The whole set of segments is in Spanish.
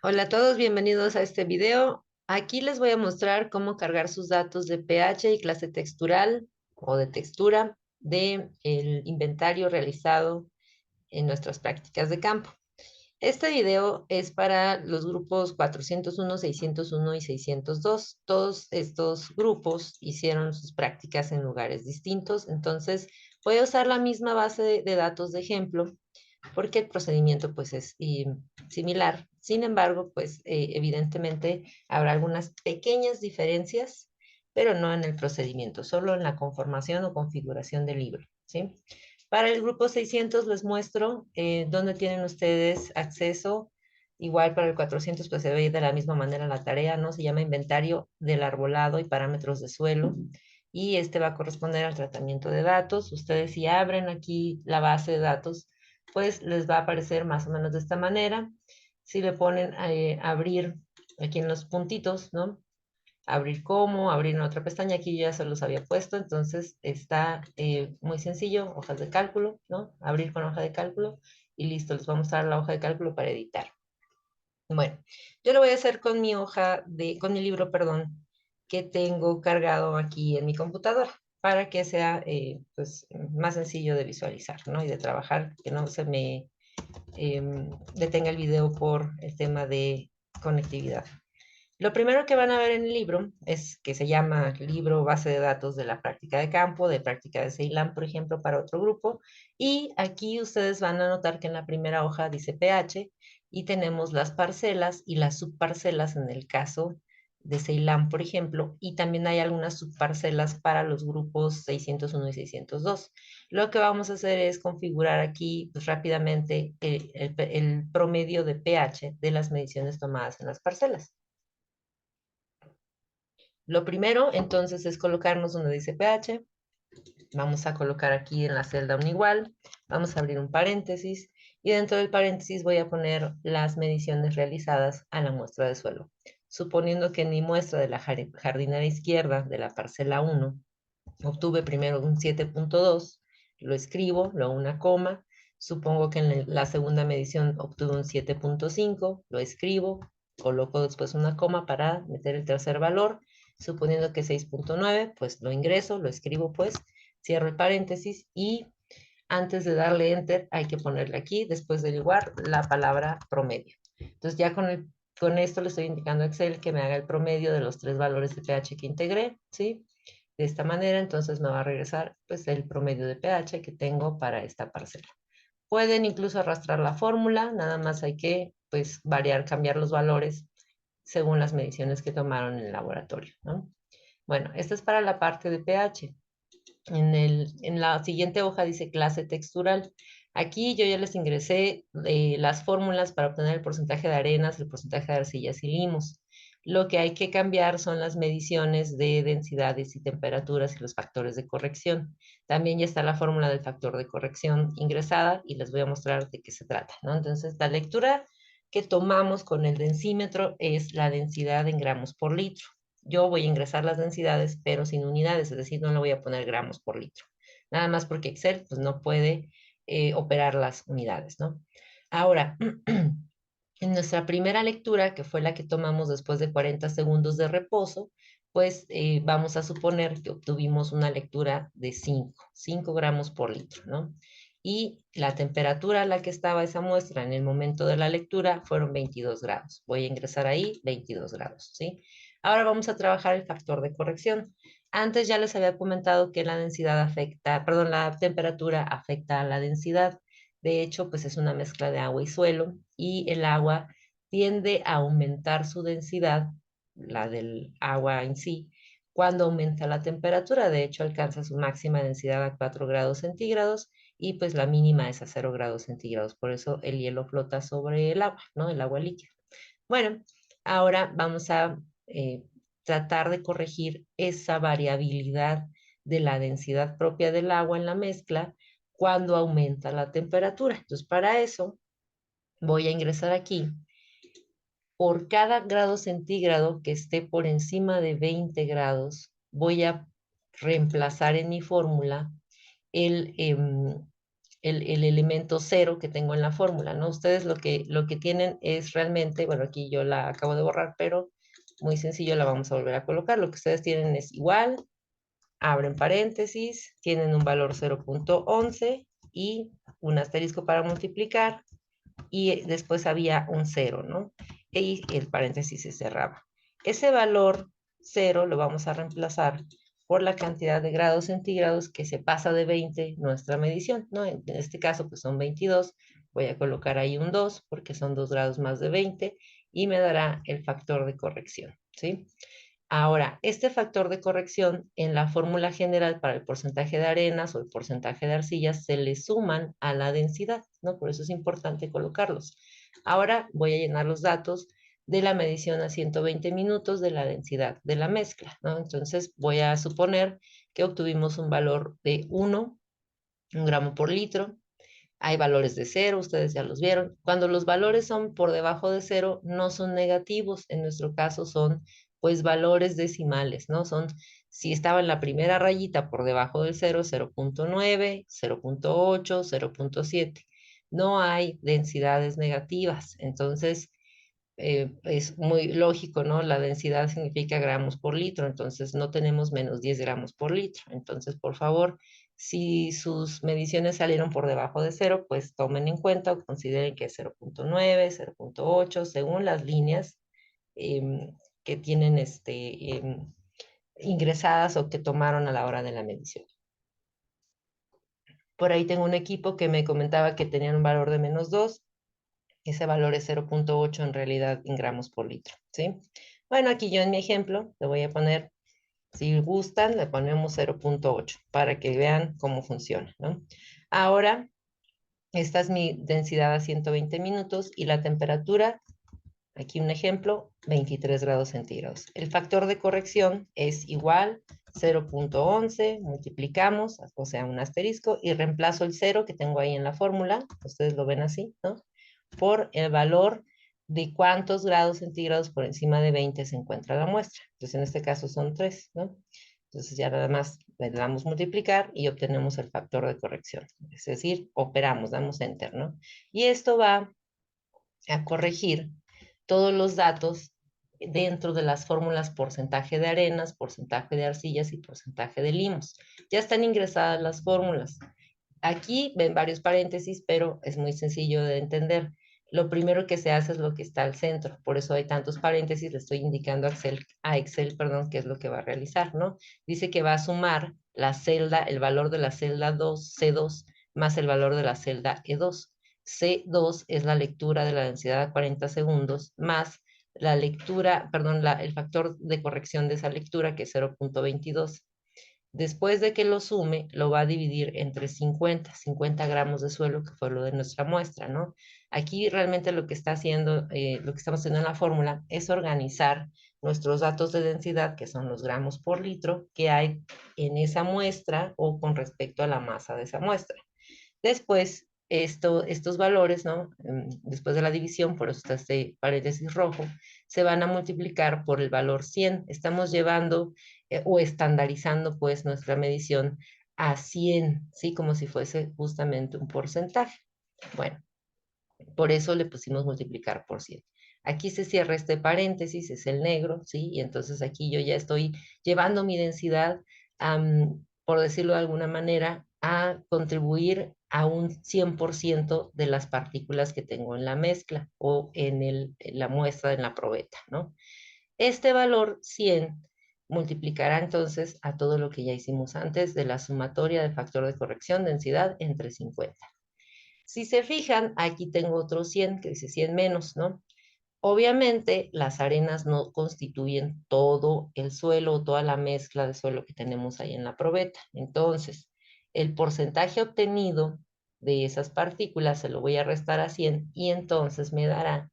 Hola a todos, bienvenidos a este video. Aquí les voy a mostrar cómo cargar sus datos de pH y clase textural o de textura del inventario realizado en nuestras prácticas de campo. Este video es para los grupos 401, 601 y 602. Todos estos grupos hicieron sus prácticas en lugares distintos, entonces voy a usar la misma base de datos de ejemplo porque el procedimiento pues es similar. Sin embargo, pues evidentemente habrá algunas pequeñas diferencias, pero no en el procedimiento, solo en la conformación o configuración del libro, ¿sí? Para el grupo 600 les muestro dónde tienen ustedes acceso. Igual para el 400 pues se ve de la misma manera la tarea, ¿no? Se llama inventario del arbolado y parámetros de suelo. Y este va a corresponder al tratamiento de datos. Ustedes si abren aquí la base de datos, pues les va a aparecer más o menos de esta manera. Si le ponen abrir aquí en los puntitos, ¿no? Abrir como, abrir en otra pestaña, aquí ya se los había puesto, entonces está muy sencillo, hojas de cálculo, ¿no? Abrir con hoja de cálculo y listo, les voy a mostrar la hoja de cálculo para editar. Bueno, yo lo voy a hacer con con mi libro, perdón, que tengo cargado aquí en mi computadora para que sea pues más sencillo de visualizar, ¿no? Y de trabajar, que no se me detenga el video por el tema de conectividad. Lo primero que van a ver en el libro es que se llama libro base de datos de la práctica de campo, de práctica de Ceilán, por ejemplo, para otro grupo. Y aquí ustedes van a notar que en la primera hoja dice pH y tenemos las parcelas y las subparcelas en el caso de Ceilán, por ejemplo, y también hay algunas subparcelas para los grupos 601 y 602. Lo que vamos a hacer es configurar aquí pues, rápidamente el promedio de pH de las mediciones tomadas en las parcelas. Lo primero, entonces, es colocarnos donde dice pH. Vamos a colocar aquí en la celda un igual. Vamos a abrir un paréntesis. Y dentro del paréntesis voy a poner las mediciones realizadas a la muestra de suelo. Suponiendo que en mi muestra de la jardinera izquierda de la parcela 1 obtuve primero un 7.2, lo escribo, luego una coma. Supongo que en la segunda medición obtuve un 7.5, lo escribo, coloco después una coma para meter el tercer valor. Suponiendo que 6.9, pues lo ingreso, lo escribo pues, cierro el paréntesis y antes de darle enter hay que ponerle aquí, después del igual, la palabra promedio. Entonces ya con esto le estoy indicando a Excel que me haga el promedio de los tres valores de pH que integré, ¿sí? De esta manera, entonces me va a regresar pues el promedio de pH que tengo para esta parcela. Pueden incluso arrastrar la fórmula, nada más hay que pues variar, cambiar los valores según las mediciones que tomaron en el laboratorio, ¿no? Bueno, esta es para la parte de pH. En la siguiente hoja dice clase textural. Aquí yo ya les ingresé las fórmulas para obtener el porcentaje de arenas, el porcentaje de arcillas y limos. Lo que hay que cambiar son las mediciones de densidades y temperaturas y los factores de corrección. También ya está la fórmula del factor de corrección ingresada y les voy a mostrar de qué se trata, ¿no? Entonces, la lectura que tomamos con el densímetro es la densidad en gramos por litro. Yo voy a ingresar las densidades, pero sin unidades, es decir, no le voy a poner gramos por litro. Nada más porque Excel pues, no puede operar las unidades, ¿no? Ahora, en nuestra primera lectura, que fue la que tomamos después de 40 segundos de reposo, pues vamos a suponer que obtuvimos una lectura de 5 gramos por litro, ¿no? Y la temperatura a la que estaba esa muestra en el momento de la lectura fueron 22 grados. Voy a ingresar ahí 22 grados, ¿sí? Ahora vamos a trabajar el factor de corrección. Antes ya les había comentado que la densidad afecta, perdón, la temperatura afecta a la densidad. De hecho, pues es una mezcla de agua y suelo y el agua tiende a aumentar su densidad, la del agua en sí, cuando aumenta la temperatura. De hecho, alcanza su máxima densidad a 4 grados centígrados y pues la mínima es a 0 grados centígrados. Por eso el hielo flota sobre el agua, ¿no? El agua líquida. Bueno, ahora vamos a tratar de corregir esa variabilidad de la densidad propia del agua en la mezcla cuando aumenta la temperatura. Entonces, para eso voy a ingresar aquí. Por cada grado centígrado que esté por encima de 20 grados, voy a reemplazar en mi fórmula el, el elemento 0 que tengo en la fórmula, ¿no? Ustedes lo que tienen es realmente, bueno, aquí yo la acabo de borrar, pero muy sencillo, la vamos a volver a colocar. Lo que ustedes tienen es igual, abren paréntesis, tienen un valor 0.11 y un asterisco para multiplicar, y después había un 0, ¿no? Y el paréntesis se cerraba. Ese valor 0 lo vamos a reemplazar por la cantidad de grados centígrados que se pasa de 20 nuestra medición, ¿no? En este caso, pues son 22. Voy a colocar ahí un 2 porque son 2 grados más de 20 y me dará el factor de corrección, ¿sí? Ahora, este factor de corrección en la fórmula general para el porcentaje de arenas o el porcentaje de arcillas se le suman a la densidad, ¿no? Por eso es importante colocarlos. Ahora voy a llenar los datos de la medición a 120 minutos de la densidad de la mezcla, ¿no? Entonces voy a suponer que obtuvimos un valor de 1 gramo por litro. Hay valores de 0, ustedes ya los vieron. Cuando los valores son por debajo de 0, no son negativos. En nuestro caso son, pues, valores decimales, ¿no? Son, si estaba en la primera rayita por debajo del 0, 0.9, 0.8, 0.7. No hay densidades negativas. Entonces, es muy lógico, ¿no? La densidad significa gramos por litro, entonces no tenemos menos 10 gramos por litro. Entonces, por favor, si sus mediciones salieron por debajo de 0, pues tomen en cuenta o consideren que es 0.9, 0.8, según las líneas que tienen ingresadas o que tomaron a la hora de la medición. Por ahí tengo un equipo que me comentaba que tenían un valor de menos 2. Ese valor es 0.8 en realidad en gramos por litro, ¿sí? Bueno, aquí yo en mi ejemplo le voy a poner, si gustan, le ponemos 0.8 para que vean cómo funciona, ¿no? Ahora, esta es mi densidad a 120 minutos y la temperatura, aquí un ejemplo, 23 grados centígrados. El factor de corrección es igual, 0.11, multiplicamos, o sea, un asterisco, y reemplazo el 0 que tengo ahí en la fórmula, ustedes lo ven así, ¿no? Por el valor de cuántos grados centígrados por encima de 20 se encuentra la muestra. Entonces, en este caso son 3, ¿no? Entonces, ya nada más le damos multiplicar y obtenemos el factor de corrección. Es decir, operamos, damos enter, ¿no? Y esto va a corregir todos los datos dentro de las fórmulas porcentaje de arenas, porcentaje de arcillas y porcentaje de limos. Ya están ingresadas las fórmulas. Aquí ven varios paréntesis, pero es muy sencillo de entender. Lo primero que se hace es lo que está al centro, por eso hay tantos paréntesis, le estoy indicando a Excel, perdón, qué es lo que va a realizar, ¿no? Dice que va a sumar la celda, el valor de la celda 2, C2, más el valor de la celda E2. C2 es la lectura de la densidad a 40 segundos, más la lectura, perdón, el factor de corrección de esa lectura, que es 0.22. Después de que lo sume, lo va a dividir entre 50 gramos de suelo, que fue lo de nuestra muestra, ¿no? Aquí realmente lo que está haciendo, lo que estamos haciendo en la fórmula es organizar nuestros datos de densidad, que son los gramos por litro, que hay en esa muestra o con respecto a la masa de esa muestra. Después, estos valores, ¿no? Después de la división, por eso está este paréntesis rojo, se van a multiplicar por el valor 100. Estamos llevando o estandarizando, pues, nuestra medición a 100, ¿sí? Como si fuese justamente un porcentaje. Bueno, por eso le pusimos multiplicar por 100. Aquí se cierra este paréntesis, es el negro, ¿sí? Y entonces aquí yo ya estoy llevando mi densidad, por decirlo de alguna manera, a contribuir a un 100% de las partículas que tengo en la mezcla o en la muestra, en la probeta, ¿no? Este valor 100 multiplicará entonces a todo lo que ya hicimos antes de la sumatoria del factor de corrección densidad entre 50. Si se fijan, aquí tengo otro 100 que dice 100 menos, ¿no? Obviamente, las arenas no constituyen todo el suelo o toda la mezcla de suelo que tenemos ahí en la probeta. Entonces, el porcentaje obtenido de esas partículas se lo voy a restar a 100 y entonces me dará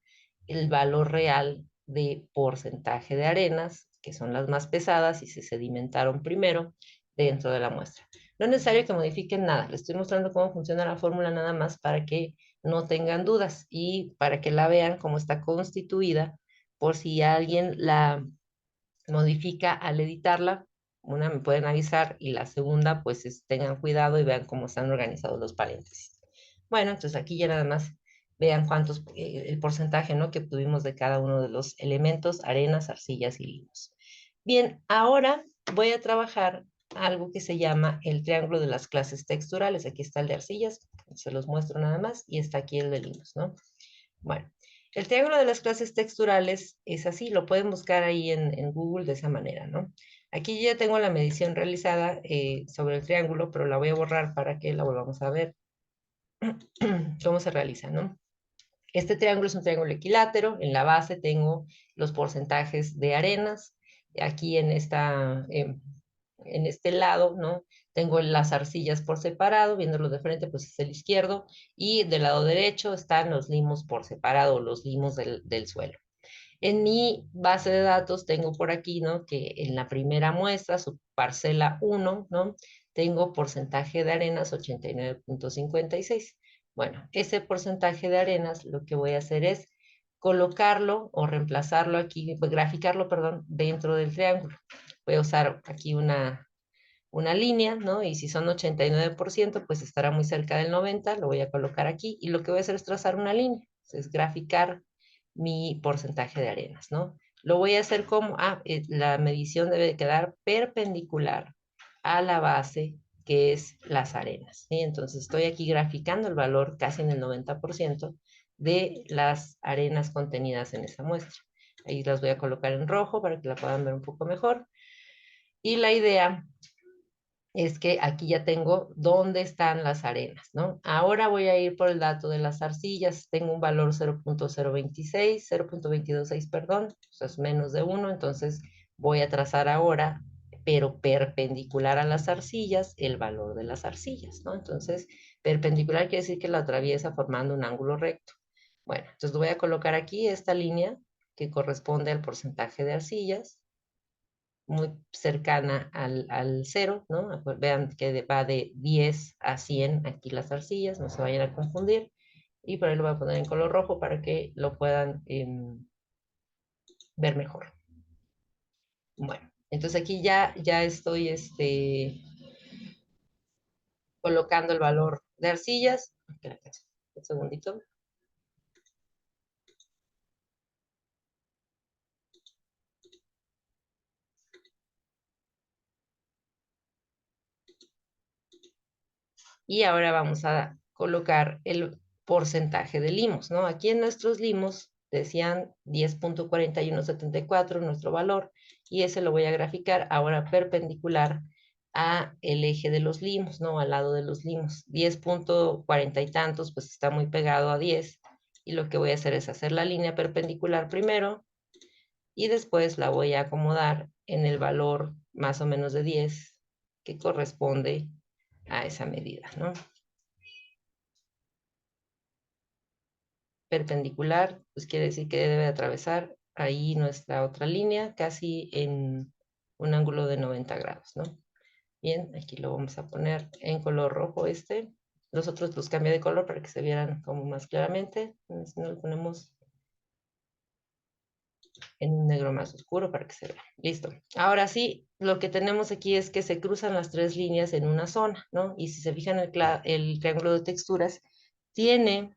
el valor real de porcentaje de arenas, que son las más pesadas y se sedimentaron primero dentro de la muestra. No es necesario que modifiquen nada, les estoy mostrando cómo funciona la fórmula nada más para que no tengan dudas y para que la vean cómo está constituida, por si alguien la modifica al editarla. Una, me pueden avisar, y la segunda, pues tengan cuidado y vean cómo están organizados los paréntesis. Bueno, entonces aquí ya nada más vean cuántos, el porcentaje, ¿no?, que obtuvimos de cada uno de los elementos, arenas, arcillas y limos. Bien, ahora voy a trabajar algo que se llama el triángulo de las clases texturales. Aquí está el de arcillas, se los muestro nada más, y está aquí el de limos, ¿no? Bueno, el triángulo de las clases texturales es así, lo pueden buscar ahí en Google de esa manera, ¿no? Aquí ya tengo la medición realizada sobre el triángulo, pero la voy a borrar para que la volvamos a ver cómo se realiza, ¿no? Este triángulo es un triángulo equilátero. En la base tengo los porcentajes de arenas. Aquí en este lado, ¿no?, tengo las arcillas por separado. Viéndolo de frente, pues es el izquierdo. Y del lado derecho están los limos por separado, los limos del suelo. En mi base de datos tengo por aquí, ¿no?, que en la primera muestra, su parcela 1, ¿no?, tengo porcentaje de arenas 89.56. Bueno, ese porcentaje de arenas lo que voy a hacer es colocarlo o reemplazarlo aquí, graficarlo, perdón, dentro del triángulo. Voy a usar aquí una línea, ¿no? Y si son 89%, pues estará muy cerca del 90%, lo voy a colocar aquí. Y lo que voy a hacer es trazar una línea, es graficar mi porcentaje de arenas, ¿no? Lo voy a hacer como, la medición debe de quedar perpendicular a la base, que es las arenas, ¿sí? Entonces estoy aquí graficando el valor casi en el 90% de las arenas contenidas en esa muestra. Ahí las voy a colocar en rojo para que la puedan ver un poco mejor. Y la idea es que aquí ya tengo dónde están las arenas, ¿no? Ahora voy a ir por el dato de las arcillas. Tengo un valor 0.026, 0.226, perdón, eso es menos de 1, entonces voy a trazar ahora, pero perpendicular a las arcillas, el valor de las arcillas, ¿no? Entonces, perpendicular quiere decir que la atraviesa formando un ángulo recto. Bueno, entonces voy a colocar aquí esta línea que corresponde al porcentaje de arcillas, muy cercana al 0, ¿no? Vean que va de 10 a 100 aquí las arcillas, no se vayan a confundir. Y por ahí lo voy a poner en color rojo para que lo puedan ver mejor. Bueno, entonces aquí ya estoy colocando el valor de arcillas. Un segundito. Y ahora vamos a colocar el porcentaje de limos, ¿no? Aquí en nuestros limos decían 10.4174 nuestro valor, y ese lo voy a graficar ahora perpendicular a el eje de los limos, ¿no? Al lado de los limos. 10.40 y tantos, pues está muy pegado a 10, y lo que voy a hacer es hacer la línea perpendicular primero, y después la voy a acomodar en el valor más o menos de 10, que corresponde a esa medida, ¿no? Perpendicular, pues quiere decir que debe atravesar ahí nuestra otra línea, casi en un ángulo de 90 grados, ¿no? Bien, aquí lo vamos a poner en color rojo Los otros los cambié de color para que se vieran como más claramente. Si no, lo ponemos en un negro más oscuro para que se vea. Listo. Ahora sí, lo que tenemos aquí es que se cruzan las tres líneas en una zona, ¿no? Y si se fijan, el triángulo de texturas tiene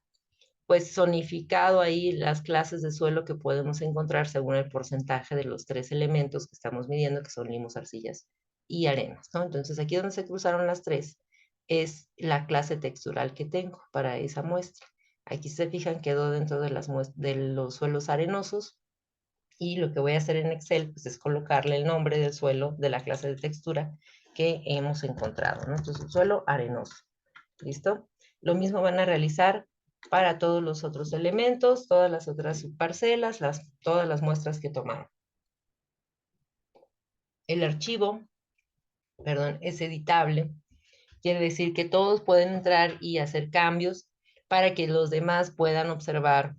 pues zonificado ahí las clases de suelo que podemos encontrar según el porcentaje de los tres elementos que estamos midiendo, que son limos, arcillas y arenas, ¿no? Entonces aquí donde se cruzaron las tres es la clase textural que tengo para esa muestra. Aquí se fijan, quedó dentro de los suelos arenosos, y lo que voy a hacer en Excel pues, es colocarle el nombre del suelo de la clase de textura que hemos encontrado, ¿no? Entonces, suelo arenoso. ¿Listo? Lo mismo van a realizar para todos los otros elementos, todas las otras subparcelas, todas las muestras que tomaron. El archivo, perdón, es editable. Quiere decir que todos pueden entrar y hacer cambios para que los demás puedan observar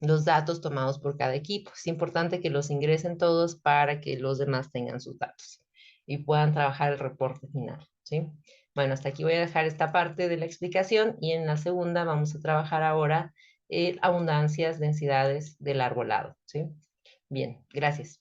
los datos tomados por cada equipo. Es importante que los ingresen todos para que los demás tengan sus datos y puedan trabajar el reporte final, ¿sí? Bueno, hasta aquí voy a dejar esta parte de la explicación, y en la segunda vamos a trabajar ahora abundancias, densidades del arbolado, ¿sí? Bien, gracias.